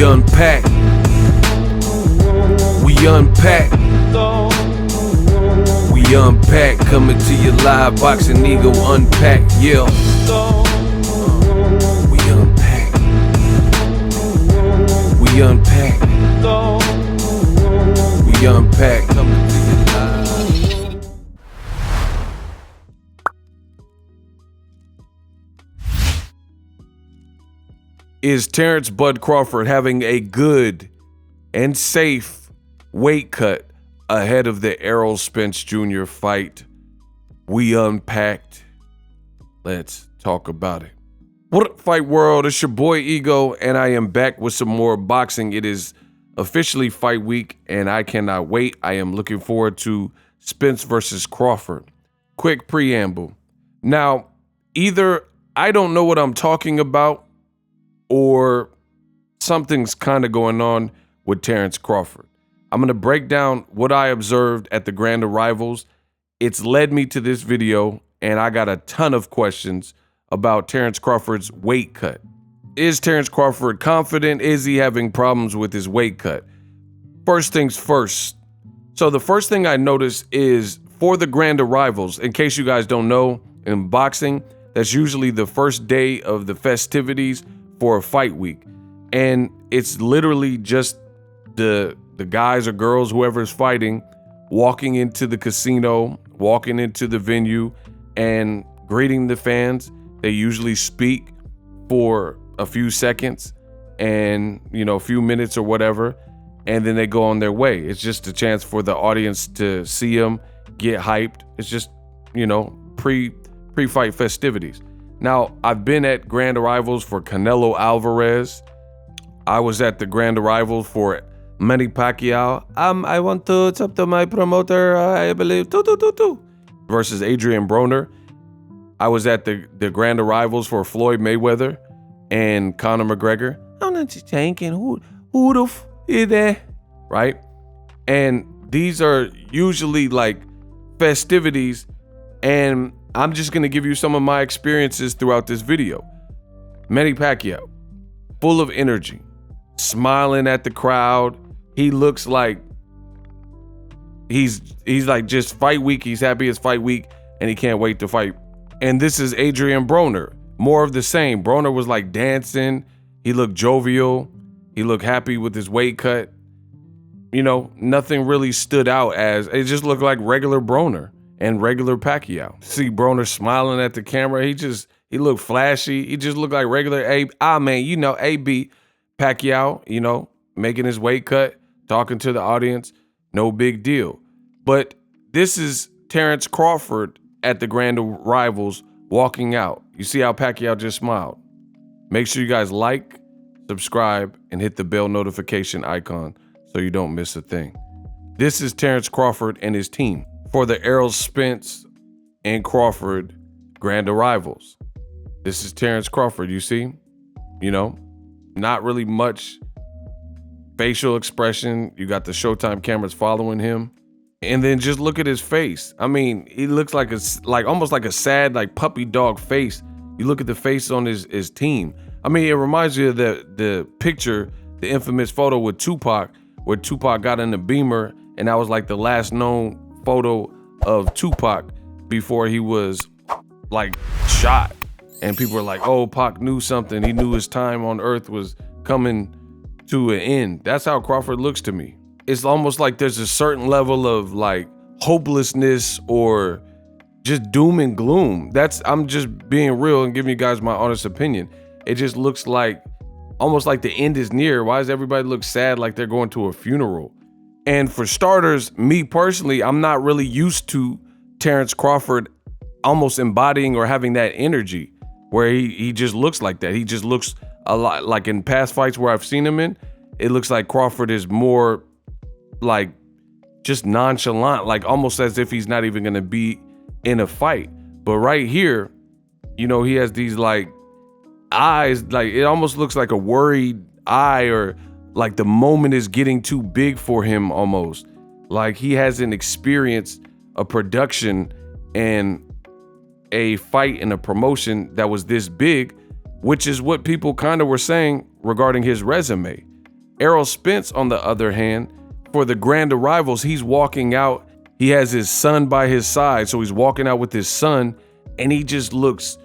unpack. We unpack. We unpack. Coming to you live, Boxingego unpack. Yeah. We unpack. We unpack. We unpack. Coming to you live. Is Terence Bud Crawford having a good and safe weight cut ahead of the Errol Spence Jr. fight? We unpacked. Let's talk about it. What up, fight world? It's your boy Ego, and I am back with some more boxing. It is officially fight week, and I cannot wait. I am looking forward to Spence versus Crawford. Quick preamble. Now, either I don't know what I'm talking about, or something's kind of going on with Terence Crawford. I'm going to break down what I observed at the Grand Arrivals. It's led me to this video, and I got a ton of questions about Terence Crawford's weight cut. Is Terence Crawford confident? Is he having problems with his weight cut? First things first. So the first thing I noticed is for the Grand Arrivals, in case you guys don't know, in boxing, that's usually the first day of the festivities for a fight week, and it's literally just the guys or girls, whoever's fighting, walking into the casino, walking into the venue, and greeting the fans. They usually speak for a few seconds and, you know, a few minutes or whatever, and then they go on their way. It's just a chance for the audience to see them, get hyped. It's just, you know, pre-fight festivities. Now, I've been at Grand Arrivals for Canelo Alvarez. I was at the Grand Arrival for Manny Pacquiao. I want to talk to my promoter, I believe, versus Adrian Broner. I was at the Grand Arrivals for Floyd Mayweather and Conor McGregor. I'm not just thinking, who the f is that? Right? And these are usually like festivities, and I'm just going to give you some of my experiences throughout this video. Manny Pacquiao, full of energy, smiling at the crowd. He looks like he's like just fight week. He's happy it's fight week, and he can't wait to fight. And this is Adrian Broner, more of the same. Broner was like dancing. He looked jovial. He looked happy with his weight cut. You know, nothing really stood out as, it just looked like regular Broner and regular Pacquiao. See Broner smiling at the camera. He looked flashy. He just looked like regular AB Pacquiao, you know, making his weight cut, talking to the audience. No big deal. But this is Terence Crawford at the Grand Arrivals walking out. You see how Pacquiao just smiled? Make sure you guys like, subscribe, and hit the bell notification icon so you don't miss a thing. This is Terence Crawford and his team for the Errol Spence and Crawford Grand Arrivals. This is Terence Crawford, you see? You know, not really much facial expression. You got the Showtime cameras following him. And then just look at his face. I mean, he looks like almost like a sad, like puppy dog face. You look at the face on his team. I mean, it reminds you of the picture, the infamous photo with Tupac, where Tupac got in the Beamer, and that was like the last known photo of Tupac before he was like shot. And people were like, oh, Pac knew something. He knew his time on earth was coming to an end. That's how Crawford looks to me. It's almost like there's a certain level of like hopelessness or just doom and gloom. I'm just being real and giving you guys my honest opinion. It just looks like almost like the end is near. Why does everybody look sad like they're going to a funeral? And for starters, me personally, I'm not really used to Terence Crawford almost embodying or having that energy where he just looks like that. He just looks a lot like in past fights where I've seen him in, it looks like Crawford is more like just nonchalant, like almost as if he's not even gonna be in a fight. But right here, you know, he has these like eyes, like it almost looks like a worried eye, or like the moment is getting too big for him almost. Like he hasn't experienced a production and a fight and a promotion that was this big, which is what people kind of were saying regarding his resume. Errol Spence, on the other hand, for the grand arrivals, he's walking out. He has his son by his side, so he's walking out with his son, and he just looks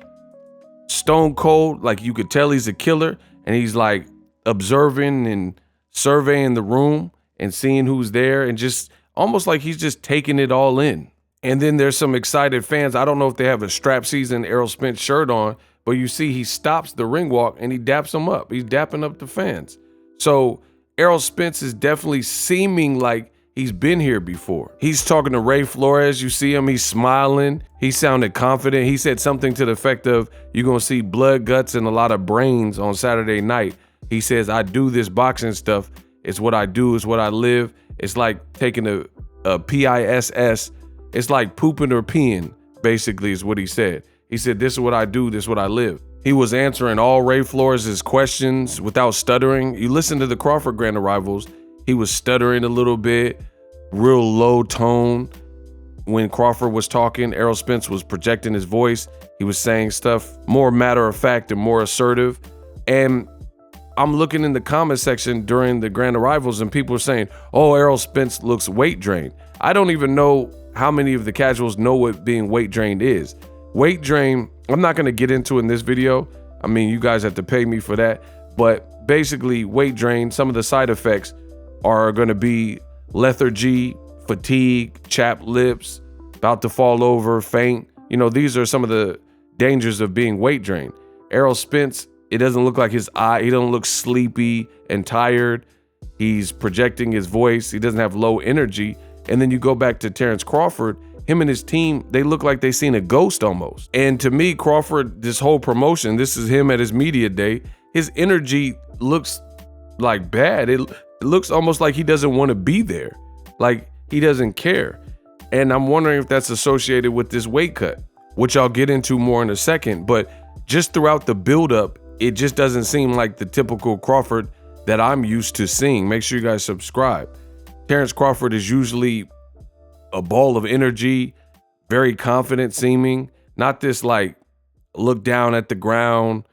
stone cold, like you could tell he's a killer, and he's like observing and surveying the room and seeing who's there, and just almost like he's just taking it all in. And then there's some excited fans. I don't know if they have a strap season Errol Spence shirt on, but you see he stops the ring walk and he daps them up. He's dapping up the fans. So Errol Spence is definitely seeming like he's been here before. He's talking to Ray Flores. You see him, he's smiling. He sounded confident. He said something to the effect of, you're going to see blood, guts, and a lot of brains on Saturday night. He says, I do this boxing stuff. It's what I do. It's what I live. It's like taking a PISS. It's like pooping or peeing, basically, is what he said. He said, this is what I do. This is what I live. He was answering all Ray Flores' questions without stuttering. You listen to the Crawford grand arrivals, he was stuttering a little bit, real low tone. When Crawford was talking, Errol Spence was projecting his voice. He was saying stuff more matter of fact and more assertive. And I'm looking in the comment section during the grand arrivals and people are saying, oh, Errol Spence looks weight drained. I don't even know how many of the casuals know what being weight drained is. Weight drain, I'm not going to get into in this video. I mean, you guys have to pay me for that. But basically, weight drain, some of the side effects are going to be lethargy, fatigue, chapped lips, about to fall over, faint. You know, these are some of the dangers of being weight drained. Errol Spence, it doesn't look like his eye. He don't look sleepy and tired. He's projecting his voice. He doesn't have low energy. And then you go back to Terence Crawford, him and his team, they look like they seen a ghost almost. And to me, Crawford, this whole promotion, this is him at his media day. His energy looks like bad. It looks almost like he doesn't want to be there. Like he doesn't care. And I'm wondering if that's associated with this weight cut, which I'll get into more in a second. But just throughout the buildup, it just doesn't seem like the typical Crawford that I'm used to seeing. Make sure you guys subscribe. Terence Crawford is usually a ball of energy, very confident seeming, not this like look down at the ground,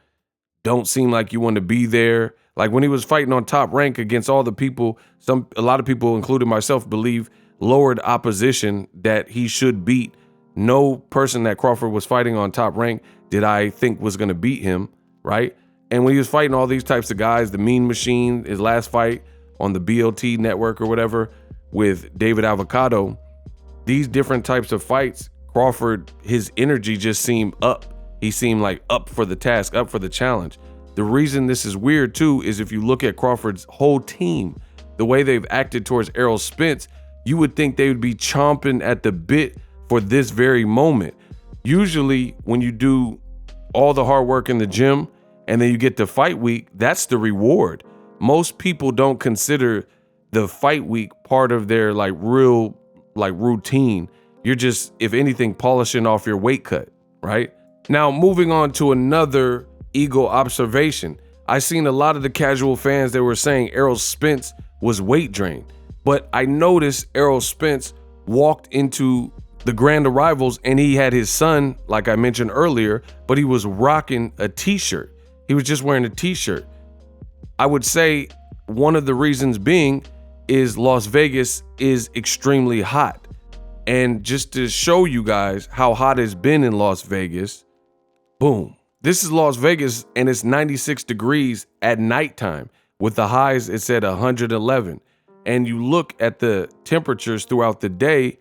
don't seem like you want to be there. Like when he was fighting on Top Rank against all the people, a lot of people, including myself, believe lowered opposition that he should beat. No person that Crawford was fighting on Top Rank did I think was going to beat him, right? And when he was fighting all these types of guys, the Mean Machine, his last fight on the BLT network or whatever with David Avocado, these different types of fights, Crawford, his energy just seemed up. He seemed like up for the task, up for the challenge. The reason this is weird too is if you look at Crawford's whole team, the way they've acted towards Errol Spence, you would think they would be chomping at the bit for this very moment. Usually when you do all the hard work in the gym and then you get to fight week, that's the reward. Most people don't consider the fight week part of their like real like routine. You're just, if anything, polishing off your weight cut, right? Now, moving on to another Eagle observation. I seen a lot of the casual fans that were saying Errol Spence was weight drained, but I noticed Errol Spence walked into the grand arrivals and he had his son, like I mentioned earlier, but he was rocking a t-shirt. He was just wearing a t-shirt. I would say one of the reasons being is Las Vegas is extremely hot. And just to show you guys how hot it's been in Las Vegas, boom. This is Las Vegas and it's 96 degrees at nighttime. With the highs, it's at 111. And you look at the temperatures throughout the day,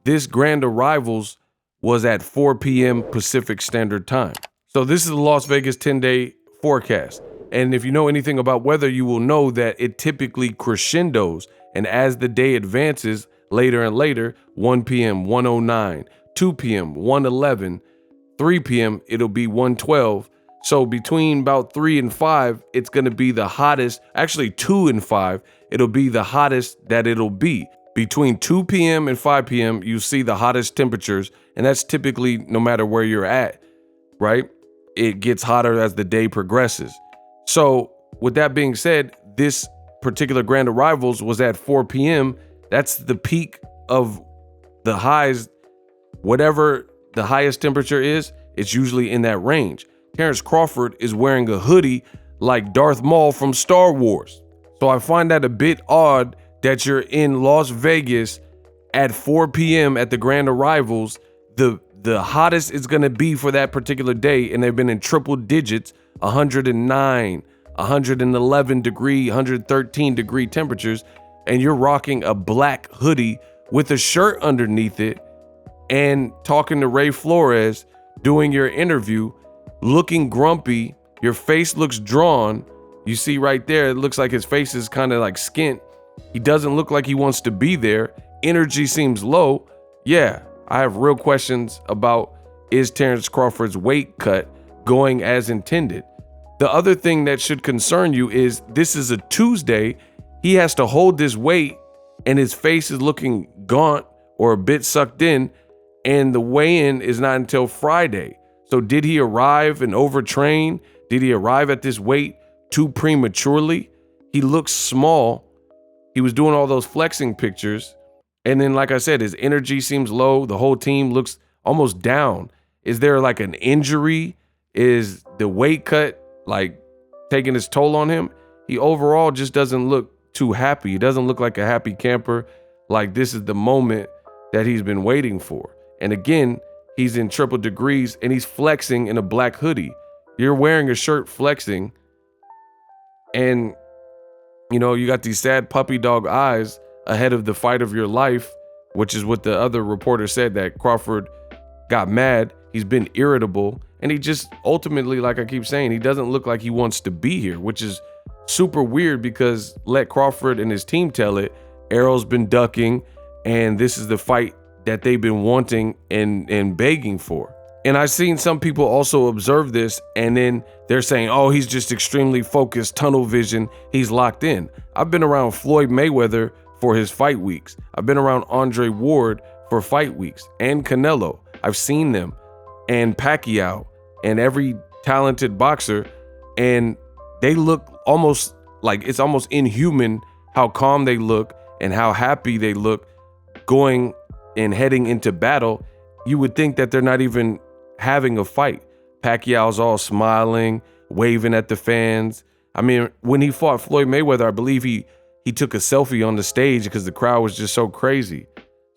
this grand arrivals was at 4 p.m. Pacific Standard Time. So this is the Las Vegas 10-day forecast. And if you know anything about weather, you will know that it typically crescendos. And as the day advances later and later, 1 p.m., 109, 2 p.m., 111, 3 p.m., it'll be 112. So between about 3 and 5, it's going to be the hottest. Actually, 2 and 5, it'll be the hottest that it'll be. Between 2 p.m. and 5 p.m., you see the hottest temperatures. And that's typically no matter where you're at, right? It gets hotter as the day progresses. So with that being said, this particular grand arrivals was at 4 p.m. That's the peak of the highs. Whatever the highest temperature is, it's usually in that range. Terence Crawford is wearing a hoodie like Darth Maul from Star Wars. So I find that a bit odd that you're in Las Vegas at 4 p.m. at the grand arrivals, the hottest it's going to be for that particular day, and they've been in triple digits, 109, 111 degree, 113 degree temperatures, and you're rocking a black hoodie with a shirt underneath it and talking to Ray Flores, doing your interview, looking grumpy. Your face looks drawn. You see right there, it looks like his face is kind of like skint. He doesn't look like he wants to be there. Energy seems low. Yeah, I have real questions about, is Terence Crawford's weight cut going as intended? The other thing that should concern you is this is a Tuesday. He has to hold this weight and his face is looking gaunt or a bit sucked in, and the weigh-in is not until Friday. So did he arrive and overtrain? Did he arrive at this weight too prematurely? He looks small. He was doing all those flexing pictures. And then, like I said, his energy seems low. The whole team looks almost down. Is there like an injury? Is the weight cut like taking its toll on him? He overall just doesn't look too happy. He doesn't look like a happy camper. Like this is the moment that he's been waiting for. And again, he's in triple degrees and he's flexing in a black hoodie. You're wearing a shirt flexing, and you know, you got these sad puppy dog eyes ahead of the fight of your life, which is what the other reporter said, that Crawford got mad. He's been irritable, and he just ultimately, like I keep saying, he doesn't look like he wants to be here, which is super weird because let Crawford and his team tell it. Errol's been ducking, and this is the fight that they've been wanting and begging for. And I've seen some people also observe this, and then they're saying, oh, he's just extremely focused, tunnel vision, he's locked in. I've been around Floyd Mayweather for his fight weeks. I've been around Andre Ward for fight weeks, and Canelo. I've seen them, and Pacquiao, and every talented boxer, and they look almost like it's almost inhuman how calm they look and how happy they look going and heading into battle. You would think that they're not even having a fight. Pacquiao's all smiling, waving at the fans. I mean, when he fought Floyd Mayweather, I believe he took a selfie on the stage because the crowd was just so crazy.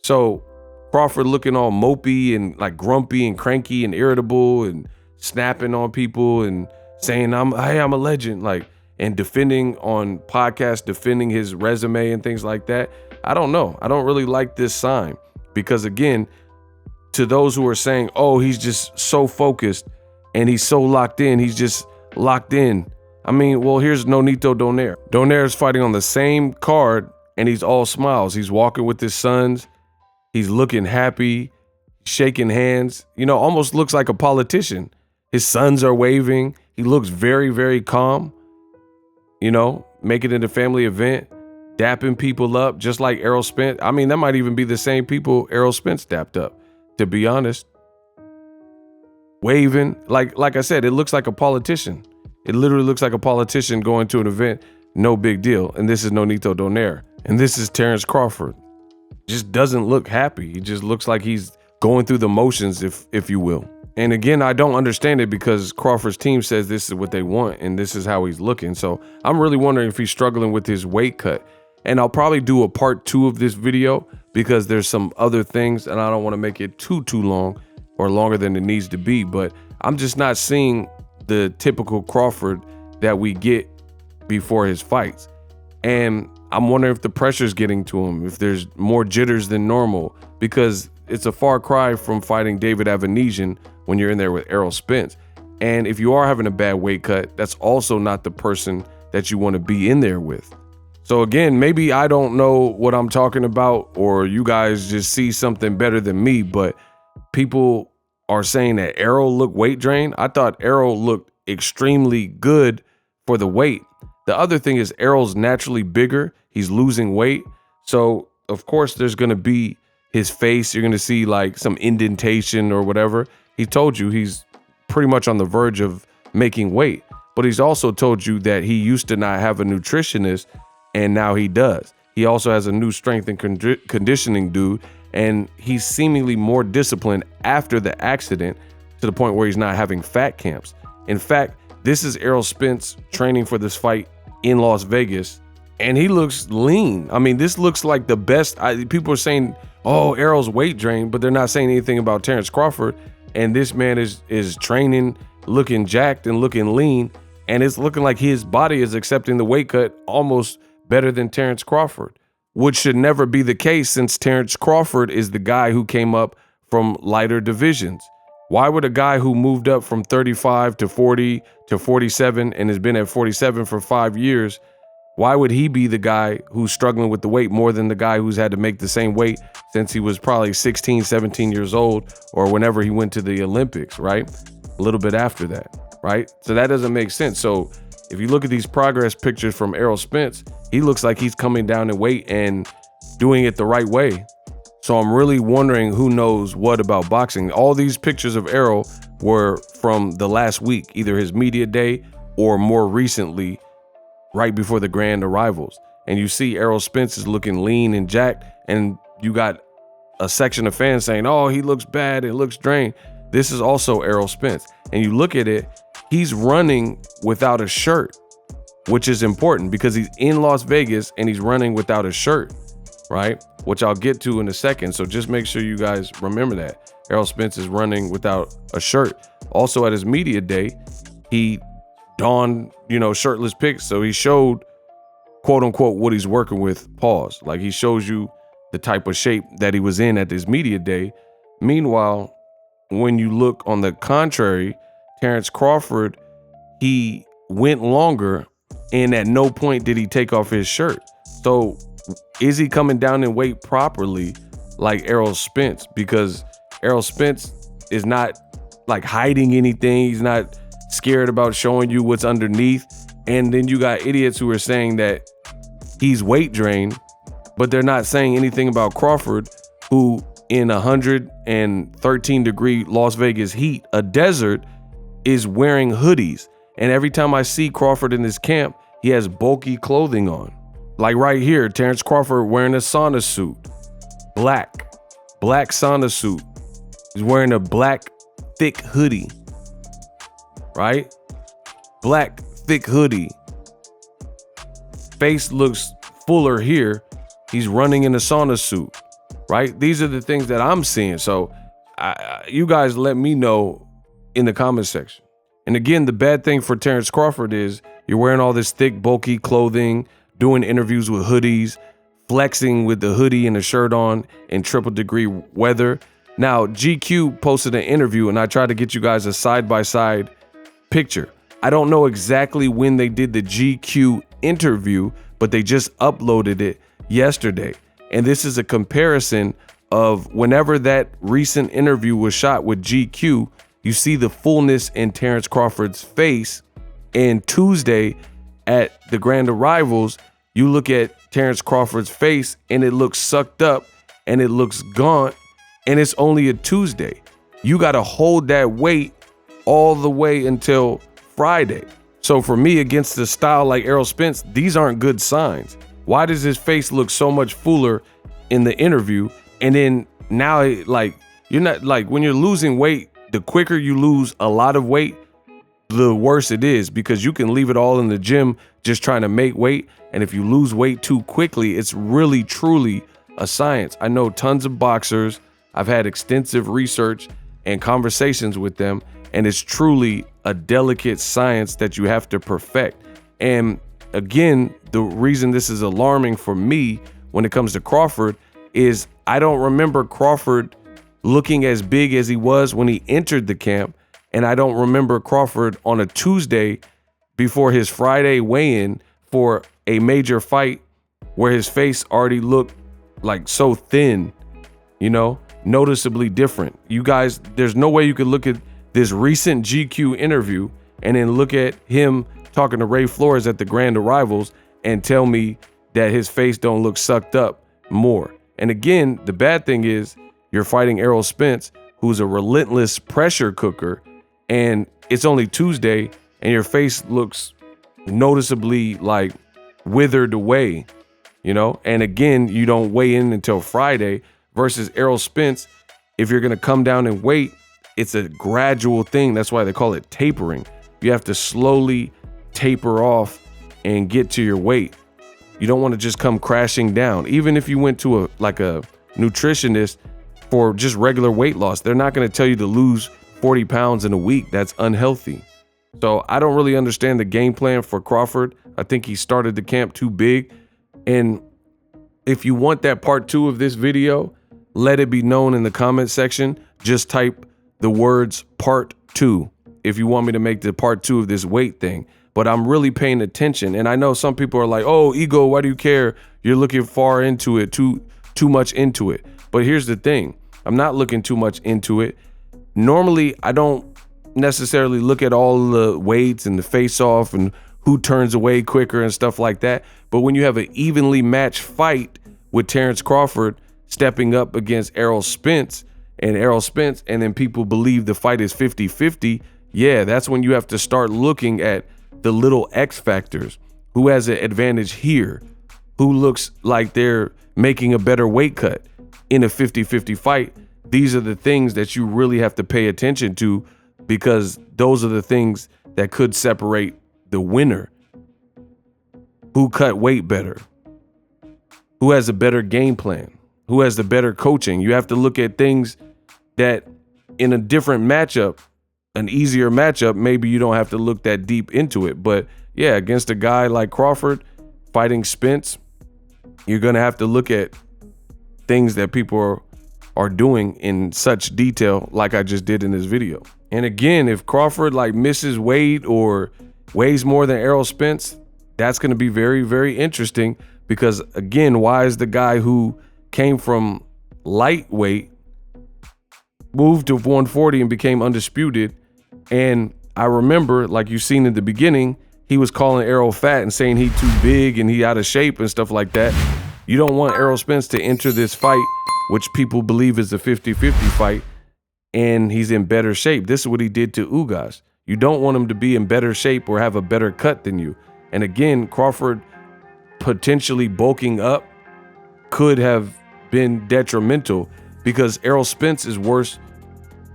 So Crawford looking all mopey and like grumpy and cranky and irritable and snapping on people and saying, I'm a legend, like, and defending on podcasts, defending his resume and things like that. I don't know. I don't really like this sign because, again, to those who are saying, oh, he's just so focused and he's so locked in, he's just locked in. I mean, well, here's Nonito Donaire. Donaire is fighting on the same card and he's all smiles. He's walking with his sons. He's looking happy, shaking hands, you know, almost looks like a politician. His sons are waving. He looks very, very calm, you know, making it a family event, dapping people up, just like Errol Spence. I mean, that might even be the same people Errol Spence dapped up, to be honest. Waving, like I said, it looks like a politician. It literally looks like a politician going to an event, no big deal. And this is Nonito Donaire. And this is Terence Crawford. Just doesn't look happy. He just looks like he's going through the motions, if you will. And again, I don't understand it because Crawford's team says this is what they want and this is how he's looking. So I'm really wondering if he's struggling with his weight cut. And I'll probably do a part 2 of this video because there's some other things and I don't want to make it too long or longer than it needs to be. But I'm just not seeing the typical Crawford that we get before his fights. And I'm wondering if the pressure's getting to him, if there's more jitters than normal, because it's a far cry from fighting David Avanesian when you're in there with Errol Spence. And if you are having a bad weight cut, that's also not the person that you want to be in there with. So again, maybe I don't know what I'm talking about, or you guys just see something better than me, but people are saying that Errol looked weight drained. I thought Errol looked extremely good for the weight. The other thing is Errol's naturally bigger. He's losing weight. So of course there's going to be his face. You're going to see like some indentation or whatever. He told you he's pretty much on the verge of making weight, but he's also told you that he used to not have a nutritionist and now he does. He also has a new strength and conditioning dude, and he's seemingly more disciplined after the accident to the point where he's not having fat camps. In fact, this is Errol Spence training for this fight in Las Vegas and he looks lean. I mean, this looks like the best. People are saying, oh, Errol's weight drained, but they're not saying anything about Terence Crawford. And this man is training, looking jacked and looking lean, and it's looking like his body is accepting the weight cut almost better than Terence Crawford, which should never be the case since Terence Crawford is the guy who came up from lighter divisions. Why would a guy who moved up from 35 to 40 to 47 and has been at 47 for 5 years, why would he be the guy who's struggling with the weight more than the guy who's had to make the same weight since he was probably 16, 17 years old or whenever he went to the Olympics, right? A little bit after that, right? So that doesn't make sense. So if you look at these progress pictures from Errol Spence, he looks like he's coming down in weight and doing it the right way. So I'm really wondering who knows what about boxing. All these pictures of Errol were from the last week, either his media day or more recently, right before the grand arrivals. And you see Errol Spence is looking lean and jacked, and you got a section of fans saying, oh, he looks bad, it looks drained. This is also Errol Spence. And you look at it, he's running without a shirt, which is important because he's in Las Vegas and he's running without a shirt, right? Which I'll get to in a second. So just make sure you guys remember that. Errol Spence is running without a shirt. Also at his media day, he donned, shirtless pics. So he showed, quote unquote, what he's working with, pause. Like he shows you the type of shape that he was in at this media day. Meanwhile, when you look on the contrary, Terence Crawford, he went longer and at no point did he take off his shirt. So is he coming down in weight properly like Errol Spence? Because Errol Spence is not like hiding anything. He's not scared about showing you what's underneath. And then you got idiots who are saying that he's weight drained, but they're not saying anything about Crawford, who in 113 degree Las Vegas heat, a desert, is wearing hoodies. And every time I see Crawford in this camp, he has bulky clothing on. Like right here, Terence Crawford wearing a sauna suit, black sauna suit. He's wearing a black thick hoodie, right? Black thick hoodie. Face looks fuller here. He's running in a sauna suit, right? These are the things that I'm seeing. So you guys let me know in the comment section. And again, the bad thing for Terence Crawford is you're wearing all this thick, bulky clothing, doing interviews with hoodies, flexing with the hoodie and the shirt on in triple degree weather. Now, GQ posted an interview and I tried to get you guys a side-by-side picture. I don't know exactly when they did the GQ interview, but they just uploaded it yesterday. And this is a comparison of whenever that recent interview was shot with GQ, you see the fullness in Terence Crawford's face. And Tuesday at the grand arrivals, you look at Terence Crawford's face and it looks sucked up and it looks gaunt, and it's only a Tuesday. You got to hold that weight all the way until Friday. So for me, against the style like Errol Spence, these aren't good signs. Why does his face look so much fuller in the interview? And then now, like, you're not, like, when you're losing weight, the quicker you lose a lot of weight, the worse it is, because you can leave it all in the gym just trying to make weight. And if you lose weight too quickly, it's really, truly a science. I know tons of boxers. I've had extensive research and conversations with them, and it's truly a delicate science that you have to perfect. And again, the reason this is alarming for me when it comes to Crawford is I don't remember Crawford looking as big as he was when he entered the camp. And I don't remember Crawford on a Tuesday before his Friday weigh-in for a major fight where his face already looked like so thin, noticeably different. You guys, there's no way you could look at this recent GQ interview and then look at him talking to Ray Flores at the grand arrivals and tell me that his face don't look sucked up more. And again, the bad thing is you're fighting Errol Spence, who's a relentless pressure cooker, and it's only Tuesday and your face looks noticeably like withered away, and again, you don't weigh in until Friday. Versus Errol Spence, if you're going to come down in weight, it's a gradual thing. That's why they call it tapering. You have to slowly taper off and get to your weight. You don't want to just come crashing down. Even if you went to a nutritionist for just regular weight loss, they're not going to tell you to lose 40 pounds in a week. That's unhealthy. So I don't really understand the game plan for Crawford. I think he started the camp too big. And if you want that part 2 of this video, let it be known in the comment section. Just type the words part 2 if you want me to make the part 2 of this weight thing. But I'm really paying attention. And I know some people are like, oh, Ego, why do you care? You're looking far into it, too much into it. But here's the thing. I'm not looking too much into it. Normally, I don't necessarily look at all the weights and the face-off and who turns away quicker and stuff like that. But when you have an evenly matched fight with Terence Crawford stepping up against Errol Spence, and then people believe the fight is 50-50, yeah, that's when you have to start looking at the little X factors. Who has an advantage here? Who looks like they're making a better weight cut in a 50-50 fight? These are the things that you really have to pay attention to, because those are the things that could separate the winner. Who cut weight better? Who has a better game plan? Who has the better coaching? You have to look at things that in a different matchup, an easier matchup, maybe you don't have to look that deep into it. But yeah, against a guy like Crawford fighting Spence, you're going to have to look at things that people are doing in such detail, like I just did in this video. And again, if Crawford misses weight or weighs more than Errol Spence, that's going to be very, very interesting, because again, why is the guy who came from lightweight moved to 140 and became undisputed? And I remember, like you've seen in the beginning, he was calling Errol fat and saying he too big and he out of shape and stuff like that. You don't want Errol Spence to enter this fight, which people believe is a 50-50 fight, and he's in better shape. This is what he did to Ugas. You don't want him to be in better shape or have a better cut than you. And again, Crawford potentially bulking up could have been detrimental, because Errol Spence's worst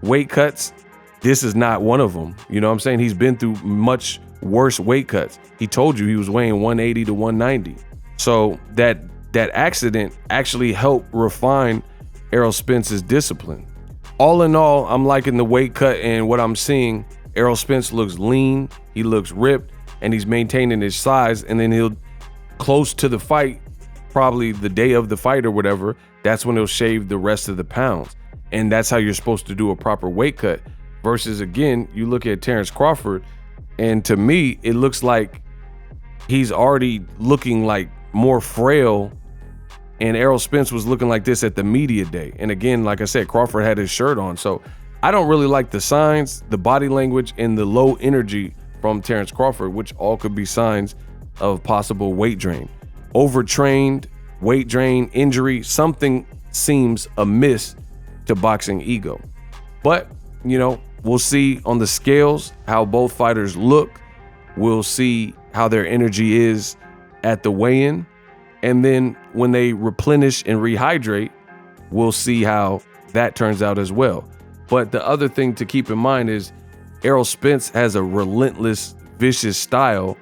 weight cuts, this is not one of them. You know what I'm saying? He's been through much worse weight cuts. He told you he was weighing 180 to 190. So that accident actually helped refine Errol Spence's discipline. All in all, I'm liking the weight cut, and what I'm seeing, Errol Spence looks lean, he looks ripped, and he's maintaining his size. And then he'll, close to the fight, probably the day of the fight or whatever, that's when he'll shave the rest of the pounds. And that's how you're supposed to do a proper weight cut. Versus, again, you look at Terence Crawford, and to me, it looks like he's already looking like more frail, and Errol Spence was looking like this at the media day. And again, like I said, Crawford had his shirt on. So I don't really like the signs, the body language, and the low energy from Terence Crawford, which all could be signs of possible weight drain. Overtrained, weight drain, injury, something seems amiss to Boxingego. But, we'll see on the scales how both fighters look. We'll see how their energy is at the weigh-in. And then when they replenish and rehydrate, we'll see how that turns out as well. But the other thing to keep in mind is Errol Spence has a relentless, vicious style.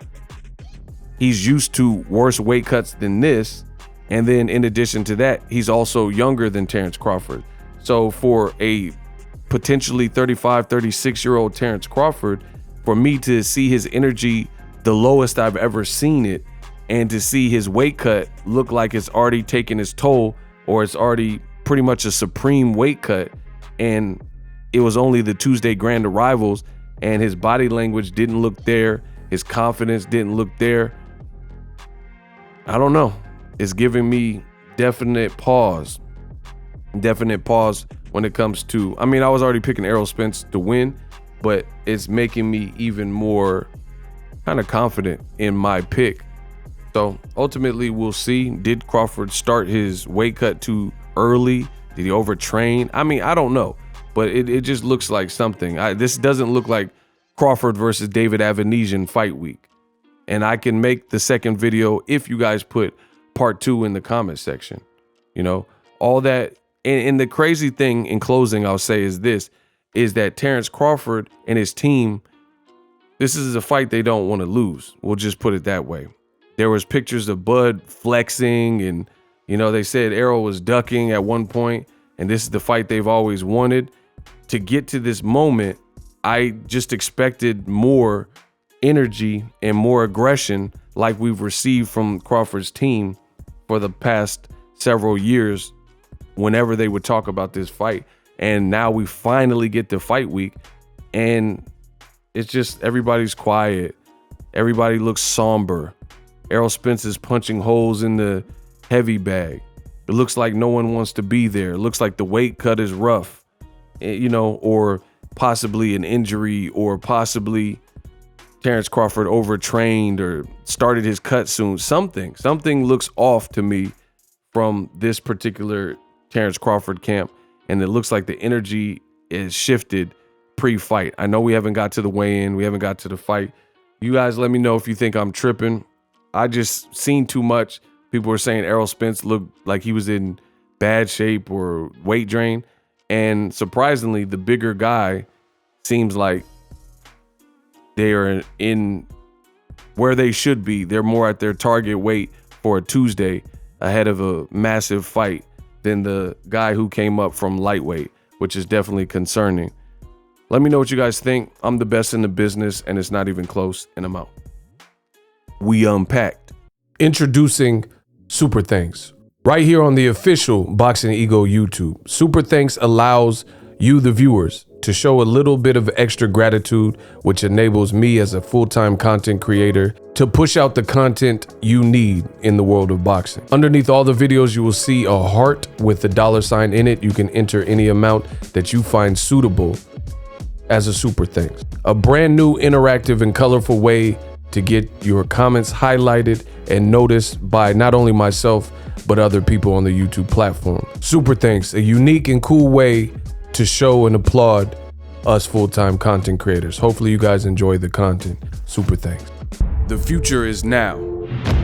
He's used to worse weight cuts than this. And then in addition to that, he's also younger than Terence Crawford. So for a potentially 35, 36-year-old Terence Crawford, for me to see his energy the lowest I've ever seen it, and to see his weight cut look like it's already taken its toll, or it's already pretty much a supreme weight cut, and it was only the Tuesday grand arrivals, and his body language didn't look there, his confidence didn't look there. I don't know. It's giving me definite pause when it comes to, I was already picking Errol Spence to win, but it's making me even more kind of confident in my pick. So ultimately, we'll see. Did Crawford start his weight cut too early? Did he overtrain? I don't know, but it just looks like something. This doesn't look like Crawford versus David Avanesian fight week. And I can make the second video if you guys put part 2 in the comment section. All that. And the crazy thing in closing, I'll say is that Terence Crawford and his team, this is a fight they don't want to lose. We'll just put it that way. There was pictures of Bud flexing, and they said Errol was ducking at one point, and this is the fight they've always wanted. To get to this moment, I just expected more energy and more aggression like we've received from Crawford's team for the past several years whenever they would talk about this fight. And now we finally get to fight week, and it's just everybody's quiet. Everybody looks somber. Errol Spence is punching holes in the heavy bag. It looks like no one wants to be there. It looks like the weight cut is rough, or possibly an injury, or possibly Terence Crawford overtrained or started his cut soon. Something looks off to me from this particular Terence Crawford camp, and it looks like the energy is shifted pre-fight. I know we haven't got to the weigh-in. We haven't got to the fight. You guys let me know if you think I'm tripping. I just seen too much. People were saying Errol Spence looked like he was in bad shape or weight drain. And surprisingly, the bigger guy seems like they are in where they should be. They're more at their target weight for a Tuesday ahead of a massive fight than the guy who came up from lightweight, which is definitely concerning. Let me know what you guys think. I'm the best in the business, and it's not even close, and I'm out. We unpacked. Introducing Super Thanks. Right here on the official Boxingego YouTube. Super Thanks allows you, the viewers, to show a little bit of extra gratitude, which enables me as a full-time content creator to push out the content you need in the world of boxing. Underneath all the videos, you will see a heart with the $sign in it. You can enter any amount that you find suitable as a super thanks. A brand new interactive and colorful way to get your comments highlighted and noticed by not only myself, but other people on the YouTube platform. Super thanks, a unique and cool way to show and applaud us full-time content creators. Hopefully you guys enjoy the content. Super thanks. The future is now.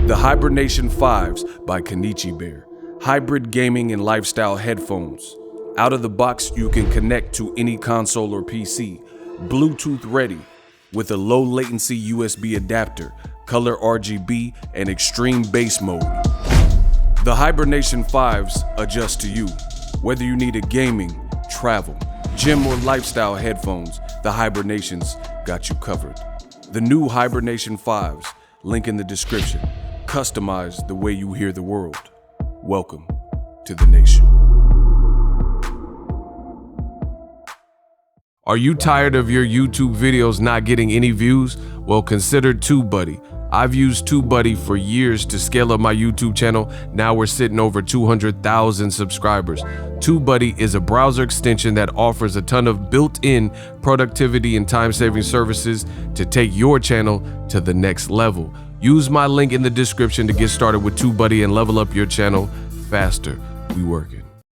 The Hibernation 5s by Kenichi Bear. Hybrid gaming and lifestyle headphones. Out of the box, you can connect to any console or PC. Bluetooth ready with a low latency USB adapter, color RGB, and extreme bass mode. The Hibernation 5s adjust to you. Whether you need a gaming, travel, gym, or lifestyle headphones, the Hibernations got you covered. The new Hibernation 5s, link in the description. Customize the way you hear the world. Welcome to the nation. Are you tired of your YouTube videos not getting any views? Well, consider TubeBuddy. I've used TubeBuddy for years to scale up my YouTube channel. Now we're sitting over 200,000 subscribers. TubeBuddy is a browser extension that offers a ton of built-in productivity and time-saving services to take your channel to the next level. Use my link in the description to get started with TubeBuddy and level up your channel faster. We working.